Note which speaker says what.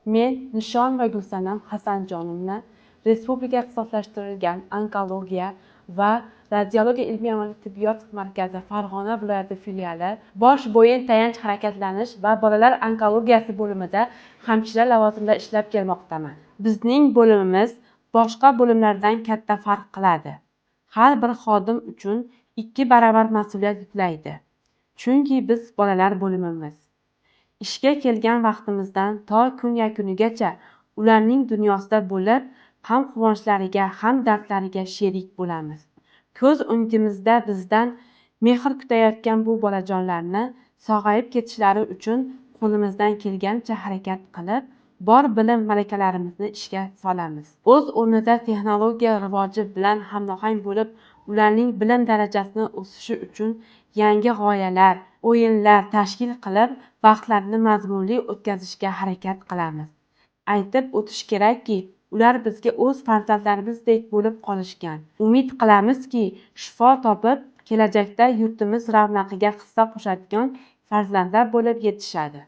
Speaker 1: Men Nishon va Gulsanam Hasanjonovna Respublika ixtisoslashtirilgan onkologiya va radiologiya ilmiy-amaliy tibbiyot markazi Farg'ona viloyati filiali bosh bo'yin tayanch harakatlanish va bolalar onkologiyasi bo'limida hamshira lavozimida ishlab kelmoqdaman. Bizning bo'limimiz boshqa bo'limlardan katta farq qiladi. Har bir xodim uchun 2 barobar mas'uliyat yuklaydi. Chunki biz bolalar bo'limimiz. Ishga kelgan vaqtimizdan to kun yakunigacha ularning dunyosida bo'lib, ham quvonchlariga, ham dardlariga sherik bo'lamiz. Ko'z o'ngimizda bizdan mehr kutayotgan bu bolajonlarni sog'ayib ketishlari uchun qo'limizdan kelgancha harakat qilib, bor bilim malakalarimizni ishga solamiz. O'z o'rnida texnologiya rivoji bilan hamrohang bo'lib, ularning bilim darajasini o'sishi uchun yangi g'oyalar, o'yinlar tashkil qilib, vaqtlarini mazmunli o'tkazishga harakat qilamiz. Aytib o'tish kerakki, ular bizga o'z farzandlarimizdek bo'lib qolishgan. Umid qilamizki, shifo topib, kelajakda yurtimiz ravnaqiga hissa qo'shadigan farzandlar bo'lib yetishadi.